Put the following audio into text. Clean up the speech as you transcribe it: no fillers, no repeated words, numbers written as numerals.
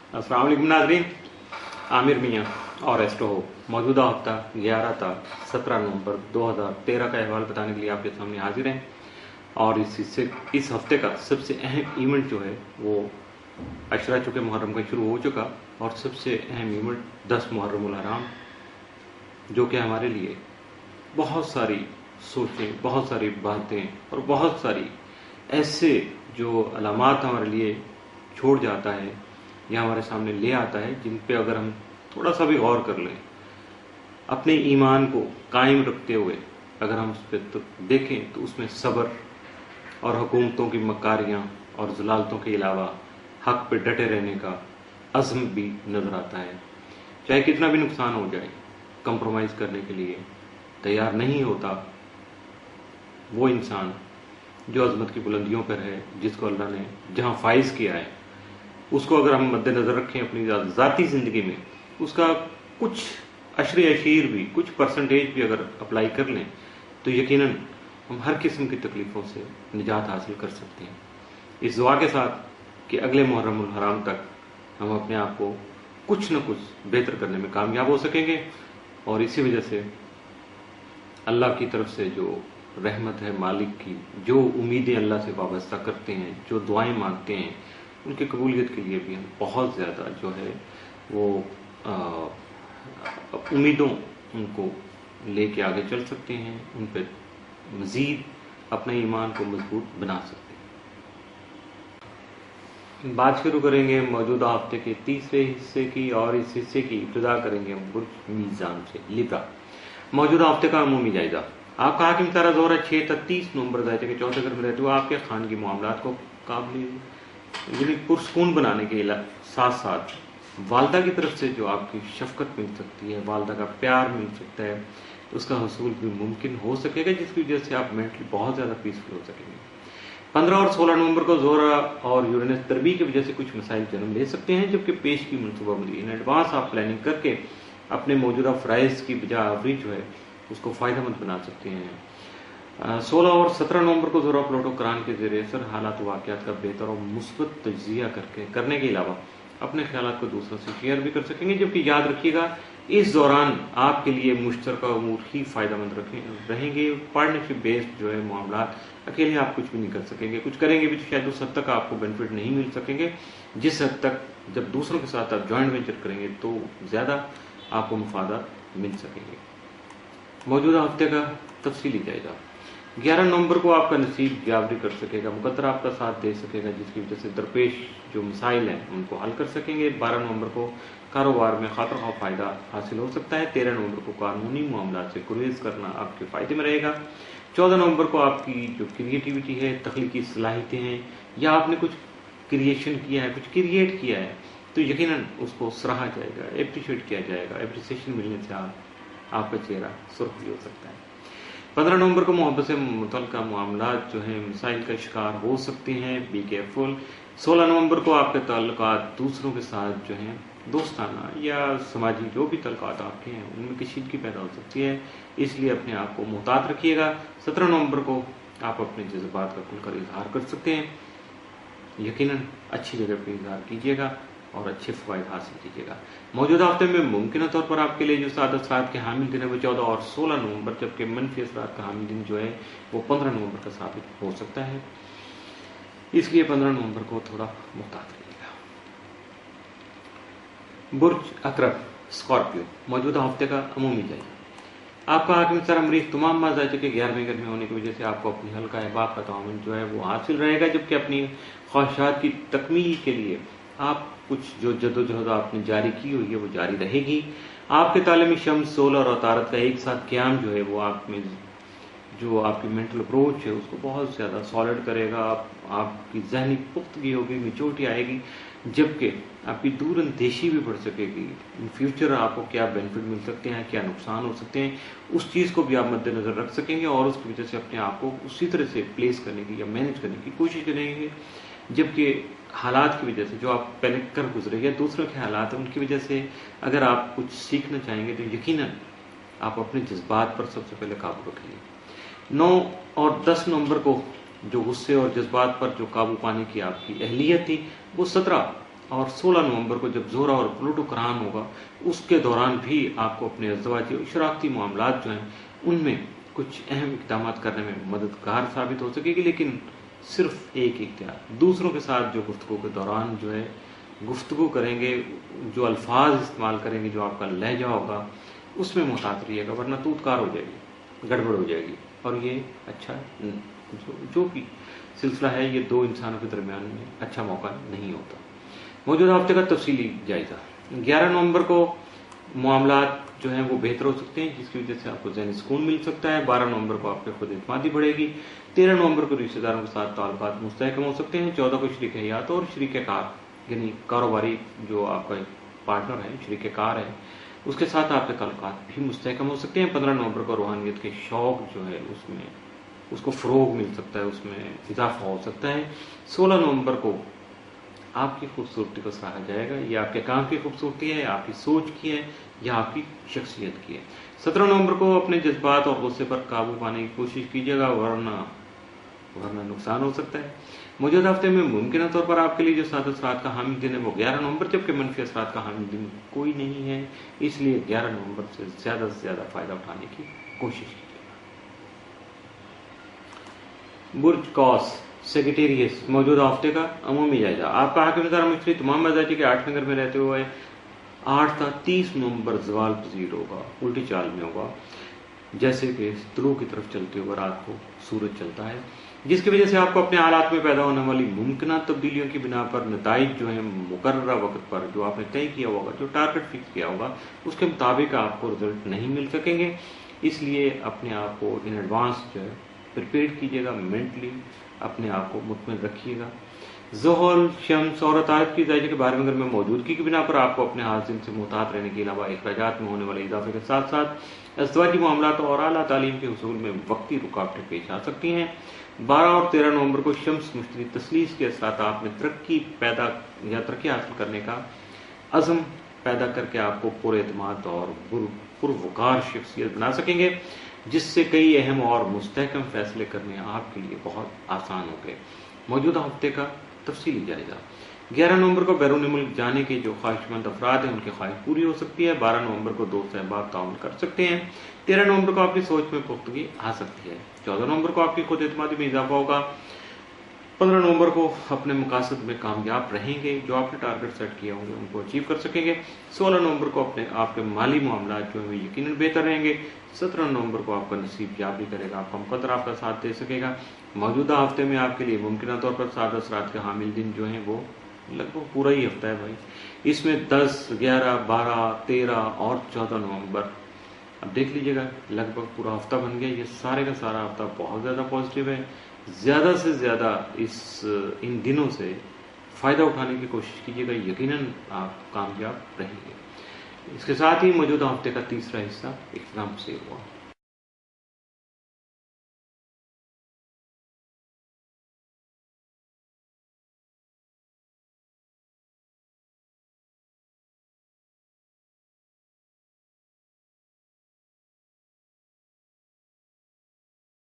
अस्सलाम वालेकुम नाज़रीन, आमिर मियाँ और एस्ट्रो हो मौजूदा हफ्ता 11 था 17 नवंबर 2013 का अहवाल बताने के लिए आपके सामने हाजिर हैं। और इस हफ्ते का सबसे अहम इवेंट जो है वो अशरा चुके मुहर्रम का शुरू हो चुका, और सबसे अहम इवेंट 10 मुहर्रमुल हराम, जो कि हमारे लिए बहुत सारी सोचें, बहुत सारी बातें और बहुत सारी ऐसे जो अलामात हमारे लिए छोड़ जाता है या हमारे सामने ले आता है, जिन पे अगर हम थोड़ा सा भी गौर कर लें, अपने ईमान को कायम रखते हुए अगर हम उस पर देखें तो उसमें सब्र और हुकूमतों की मकारियाँ और जलालतों के अलावा हक पे डटे रहने का अज़्म भी नजर आता है। चाहे कितना भी नुकसान हो जाए, कंप्रोमाइज़ करने के लिए तैयार नहीं होता वो इंसान जो अजमत की बुलंदियों पर है, जिसको अल्लाह ने जहाँ फाइज किया है, उसको अगर हम मद्देनजर रखें अपनी ज़ाती ज़िंदगी में, उसका कुछ अशरे अशीर भी, कुछ परसेंटेज भी अगर अप्लाई कर लें तो यकीनन हम हर किस्म की तकलीफ़ों से निजात हासिल कर सकते हैं। इस दुआ के साथ कि अगले मुहर्रमुल हराम तक हम अपने आप को कुछ न कुछ बेहतर करने में कामयाब हो सकेंगे, और इसी वजह से अल्लाह की तरफ से जो रहमत है मालिक की, जो उम्मीदें अल्लाह से वाबस्ता करते हैं, जो दुआएं मांगते हैं, उनकी कबूलियत के लिए भी हम बहुत ज़्यादा जो है वो उम्मीदों उनको लेके आगे चल सकते हैं, उन पर मज़ीद अपने ईमान को मजबूत बना सकते हैं। बात शुरू करेंगे मौजूदा हफ्ते के तीसरे हिस्से की, और इस हिस्से की इब्तिदा करेंगे हम बुर्ज मीज़ान से, लिब्रा। मौजूदा हफ्ते का अमूमी जायजा। आपका हाकिम तारा ज़ोर है 6 तक 30 नवंबर दायरे के चौथे घर में रहते हुए आपके खानगी मामलात को काबिल पुरस्कून बनाने के साथ साथ वालदा की तरफ से जो आपकी शफकत मिल सकती है, वालदा का प्यार मिल सकता है, उसका हसूल भी मुमकिन हो सकेगा, जिसकी वजह से आप मेंटली बहुत ज़्यादा पीसफुल हो सकेंगे। 15 और 16 नवंबर को जोरा और यूरेनस तरबी की वजह से कुछ मसाइल जन्म ले सकते हैं, जबकि पेश की मनसूबाबंदी इन एडवांस आप प्लानिंग करके अपने मौजूदा फ़राइज़ की बजाय आवरी जो है उसको फ़ायदेमंद बना सकते हैं। 16 और 17 नवंबर को जोरा प्लूटो कुरान के ज़रिए असर हालात वाक़यात का बेहतर और मुस्बत तज्ज़िया करने के अलावा अपने ख्यालात को दूसरों से शेयर भी कर सकेंगे, जबकि याद रखिएगा इस दौरान आपके लिए मुश्तरका उमूर ही फ़ायदेमंद रहेंगे। पार्टनरशिप बेस्ड जो है मामलात, अकेले आप कुछ भी नहीं कर सकेंगे, कुछ करेंगे भी तो शायद उस हद तक आपको बेनिफिट नहीं मिल सकेंगे जिस हद तक जब दूसरों के साथ आप जॉइंट वेंचर करेंगे तो ज़्यादा आपको मुफादात मिल सकेंगे। मौजूदा हफ्ते का तफसीली जायजा। 11 नवंबर को आपका नसीब यावरी कर सकेगा, मुकद्दर आपका साथ दे सकेगा, जिसकी वजह से दरपेश जो मसाइल हैं उनको हल कर सकेंगे। 12 नवंबर को कारोबार में खातर खा फ़ायदा हासिल हो सकता है। 13 नवंबर को कानूनी मामला से गुरेज करना आपके फ़ायदे में रहेगा। 14 नवंबर को आपकी जो क्रिएटिविटी है, तख्लीकी सलाहियतें हैं, या आपने कुछ क्रिएशन किया है, कुछ क्रिएट किया है, तो यकीनन उसको सराहा जाएगा, एप्रिशिएट किया जाएगा। एप्रिसिएशन मिलने से आपका चेहरा सुर्ख भी हो सकता है। 15 नवंबर को मोहब्बत से मुतल्लिक़ मामला जो है मसाइल का शिकार हो सकते हैं, बी केयरफुल। 16 नवंबर को आपके ताल्लुकात दूसरों के साथ जो हैं दोस्ताना या समाजी जो भी ताल्लुकात आपके हैं उनमें कशीदगी पैदा हो सकती है, इसलिए अपने आप को मुहतात रखिएगा। 17 नवंबर को आप अपने जज्बात का खुलकर इजहार कर सकते हैं, यकीनन अच्छी जगह पर इजहार कीजिएगा और अच्छे फ़वाइद हासिल कीजिएगा। मौजूदा हफ्ते में मुमकिन तौर पर आपके लिए जो साद असरात के हामिल दिन है वो 14 और 16 नवंबर, जबकि मनफी असरात का हामिल दिन जो है वो 15 नवंबर का साबित हो सकता है, इसलिए 15 नवंबर को थोड़ा मुहतात रहिएगा। बुर्ज अकरब स्कॉर्पियो। मौजूदा हफ्ते का अमूमी जायजा। आपका हाकिम सारा मरीज तमाम माजाजे के 11वें घर में होने की वजह से आपको अपनी हल्का अहबाब का ताउन जो है वो हासिल रहेगा, जबकि अपनी ख्वाहिशात की तकमील के लिए आप कुछ जो जदोजहद आपने जारी की हुई है वो जारी रहेगी। आपके तालीमी शम्स, सोलर और तारत का एक साथ क्याम जो है वो आप में जो आपकी मेंटल अप्रोच है उसको बहुत ज़्यादा सॉलिड करेगा। आपकी जहनी पुख्तगी होगी, मेच्योरिटी आएगी, जबकि आपकी दूर अंदेशी भी बढ़ सकेगी। इन फ्यूचर आपको क्या बेनिफिट मिल सकते हैं, क्या नुकसान हो सकते हैं, उस चीज़ को भी आप मद्देनज़र रख सकेंगे और उसकी वजह से अपने आप को उसी तरह से प्लेस करने की या मैनेज करने की कोशिश करेंगे, जबकि हालात की वजह से जो आप पहले कर गुजरे या दूसरों के हालात हैं उनकी वजह से अगर आप कुछ सीखना चाहेंगे तो यकीनन आप अपने जज्बात पर सबसे पहले काबू रखेंगे। 9 और 10 नवंबर को जो गुस्से और जज्बात पर जो काबू पाने की आपकी अहलियत थी वो 17 और 16 नवंबर को जब ज़ोहरा और प्लूटो करान होगा उसके दौरान भी आपको अपने अज़दवाजी और शराकती मामलात जो हैं उनमें कुछ अहम इक़दाम करने में मददगार साबित हो सकेगी। लेकिन सिर्फ एक इख्तियार, दूसरों के साथ जो गुफ्तगू के दौरान जो है गुफ्तगू करेंगे, जो अल्फाज इस्तेमाल करेंगे, जो आपका लहजा होगा उसमें मुहतात रहिएगा, वरना तूतकार हो जाएगी, गड़बड़ हो जाएगी। और ये अच्छा जो भी सिलसिला है ये दो इंसानों के दरमियान में अच्छा मौका नहीं होता। मौजूदा हफ्ते का तफसीली जायजा। 11 नवंबर को मामलात जो हैं वो बेहतर हो सकते हैं, जिसकी वजह से आपको ज़हनी सुकून मिल सकता है। 12 नवंबर को आपके खुद इत्मीनान बढ़ेगी। 13 नवंबर को रिश्तेदारों के साथ ताल्लुकात मुस्तहकम हो सकते हैं। 14 को शरीक हयात और शरीक कार यानी कारोबारी जो आपका पार्टनर है, शरीक कार है, उसके साथ आपके ताल्लुकात भी मुस्तहकम हो सकते हैं। 15 नवंबर को रूहानियत के शौक जो है उसमें उसको फ़रोग मिल सकता है, उसमें इजाफा हो सकता है। 16 नवंबर को आपकी खूबसूरती को सराहा जाएगा। ये आपके काम की खूबसूरती है, आपकी सोच की है या आपकी शख्सियत की है। 17 नवंबर को अपने जज्बात और गुस्से पर काबू पाने की कोशिश कीजिएगा, वरना नुकसान हो सकता है। मौजूदा हफ्ते में मुमकिन तौर पर आपके लिए जो सात असरात का हामिल दिन है वो 11 नवंबर, जबकि मनफी असरात का हामिल दिन कोई नहीं है। इसलिए 11 नवंबर से ज़्यादा फायदा उठाने की कोशिश कीजिएगा। बुर्ज कौस सेक्रेटेरियस मौजूदा हफ्ते का अमूमी जायजा। आपका हाकिम निज़ार मिस्त्री तमाम मजाजी के 8 नगर में रहते हुए 8 था 30 नवंबर जवाल पजीर होगा, उल्टी चाल में होगा, जैसे कि तुलू की तरफ चलते हुए रात को सूरज चलता है, जिसकी वजह से आपको अपने हालात में पैदा होने वाली मुमकिन तब्दीलियों की बिना पर नताइज जो है मुकर्ररा वक्त पर जो आपने तय किया होगा, जो टारगेट फिक्स किया होगा, उसके मुताबिक आपको रिजल्ट नहीं मिल सकेंगे। इसलिए अपने आप को इन एडवांस जो है प्रिपेयर कीजिएगा, मेंटली अपने आप को मुतमिन रखिएगा। ज़ोहल, शम्स और तारक की जायजे के बारे में में मौजूदगी की बिना पर आपको अपने हासिल से मुहतात रहने के अलावा अखराजात में होने वाले इजाफे के साथ साथ अज़दवाजी मामलात और आला तालीम के हुसूल में वक्ती रुकावटें पेश आ सकती हैं। 12 और 13 नवंबर को शम्स मुश्तरी तस्लीस के साथ आप में तरक्की हासिल करने का अज़म पैदा करके आपको पुरएतमाद और पुरवकार शख्सियत बना सकेंगे, जिससे कई अहम और मुस्तहकम फैसले करने आपके लिए बहुत आसान हो गए। मौजूदा हफ्ते का तफसीली जायजा। 11 नवंबर को बैरून मुल्क जाने के जो ख्वाहिशमंद अफराद हैं उनकी ख्वाहिश पूरी हो सकती है। 12 नवंबर को दोस्त अहबाब ताउन कर सकते हैं। 13 नवंबर को आपकी सोच में पुख्तगी आ सकती है। 14 नवंबर को आपकी खुद एतमादी में इजाफा होगा। 15 नवंबर को अपने मकासद में कामयाब रहेंगे, जो आपने टारगेट सेट किए होंगे उनको अचीव कर सकेंगे। 16 नवंबर को अपने आपके माली मामला जो है यकीनन बेहतर रहेंगे। 17 नवंबर को आपका नसीब याब भी करेगा, आपका मुकद्दर आपका साथ दे सकेगा। मौजूदा हफ्ते में आपके लिए मुमकिन तौर पर 7 असरात के हामिल दिन जो हैं वो लगभग पूरा ही हफ्ता है भाई। इसमें 10, 11, 12, 13 और 14 नवंबर अब देख लीजिएगा, लगभग पूरा हफ्ता बन गया। ये सारे का सारा हफ्ता बहुत ज़्यादा पॉजिटिव है। ज़्यादा से ज़्यादा इन दिनों से फ़ायदा उठाने की कोशिश कीजिएगा, यकीनन आप कामयाब रहेंगे। इसके साथ ही मौजूदा हफ्ते का तीसरा हिस्सा इख्तिताम से हुआ।